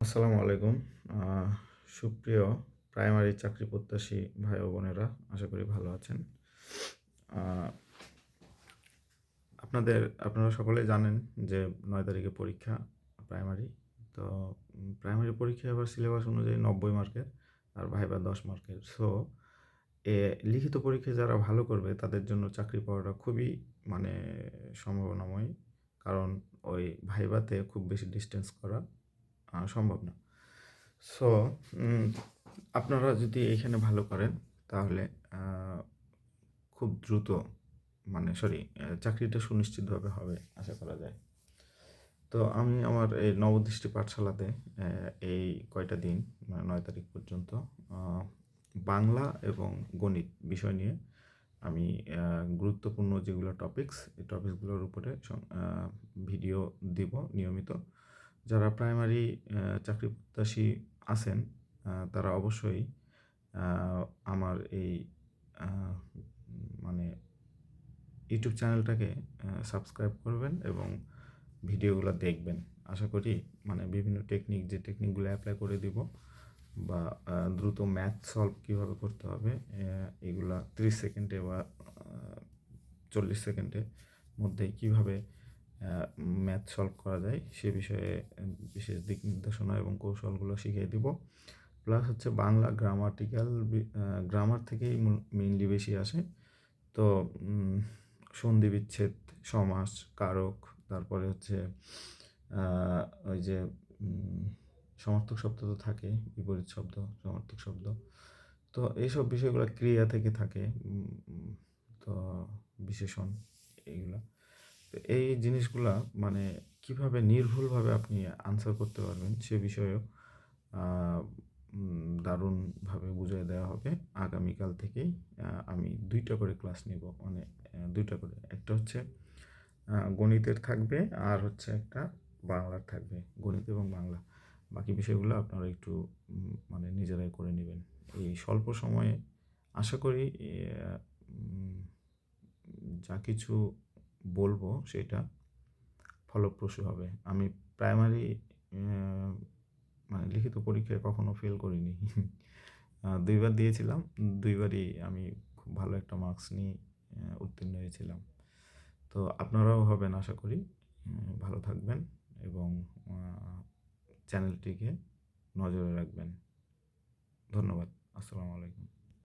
আসসালামু আলাইকুম। আহ সুপ্রিয় প্রাইমারি চাকরি প্রত্যাশী ভাই ও বোনেরা, আশা করি ভালো আছেন। আহ আপনারা সকলেই জানেন যে ৯ তারিখে পরীক্ষা প্রাইমারি। তো প্রাইমারি পরীক্ষা এবার সিলেবাস অনুযায়ী ৯০ মার্কের আর ভাইবা ১০ মার্কের। সো লিখিত পরীক্ষায় যারা ভালো করবে তাদের জন্য চাকরি পাওয়াটা খুবই মানে সম্ভাবনাময়। কারণ ওই ভাইভাতে খুব বেশি ডিসটেন্স করা সম্ভব না। সো আপনারা যদি এইখানে ভালো করেন তাহলে খুব দ্রুত চাকরিটা সুনিশ্চিতভাবে হবে আশা করা যায়। তো আমি আমার এই নবদৃষ্টি পাঠশালাতে এই কয়টা দিন ৯ তারিখ পর্যন্ত বাংলা এবং গণিত বিষয় নিয়ে আমি গুরুত্বপূর্ণ যেগুলো টপিকস, এই টপিকসগুলোর উপরে ভিডিও দিব নিয়মিত। যারা প্রাইমারি চাকরি প্রত্যাশী আছেন তারা অবশ্যই আমার এই মানে ইউটিউব চ্যানেলটাকে সাবস্ক্রাইব করবেন এবং ভিডিওগুলো দেখবেন। আশা করি বিভিন্ন যে টেকনিকগুলো অ্যাপ্লাই করে দিব বা দ্রুত ম্যাথ সলভ কীভাবে করতে হবে এগুলা 30 সেকেন্ডে বা 40 সেকেন্ডের মধ্যেই কীভাবে ম্যাথ সলভ করা যায় সে বিষয়ে বিশেষ দিক নির্দেশনা এবং কৌশলগুলো শিখিয়ে দিব। প্লাস হচ্ছে বাংলা গ্রামার থেকেই মেইনলি বেশি আসে। তো সন্ধি বিচ্ছেদ, সমাস, কারক, তারপরে হচ্ছে ওই যে সমার্থক শব্দ তো থাকে, বিপরীত শব্দ, সমার্থক শব্দ। তো এইসব বিষয়গুলো ক্রিয়া থেকে থাকে, তো বিশেষণ এইগুলা। তো এই জিনিসগুলা কীভাবে নির্ভুলভাবে আপনি আনসার করতে পারবেন সে বিষয়েও দারুণভাবে বুঝিয়ে দেওয়া হবে। আগামীকাল থেকেই আমি 2টা করে ক্লাস নেব, 2টা করে। একটা হচ্ছে গণিতের থাকবে আর হচ্ছে একটা বাংলার থাকবে, গণিত এবং বাংলা। বাকি বিষয়গুলো আপনারা একটু নিজেরাই করে নেবেন। এই স্বল্প সময়ে আশা করি যা কিছু বলবো সেটা ফলপ্রসূ হবে। আমি প্রাইমারি লিখিত পরীক্ষায় কখনো ফেল করিনি। ২ বার দিয়েছিলাম, ২ বারই আমি খুব ভালো একটা মার্কস নিয়ে উত্তীর্ণ হয়েছিলাম। তো আপনারাও হবেন আশা করি। ভালো থাকবেন এবং চ্যানেলটিকে নজরে রাখবেন। ধন্যবাদ। আসসালামু আলাইকুম।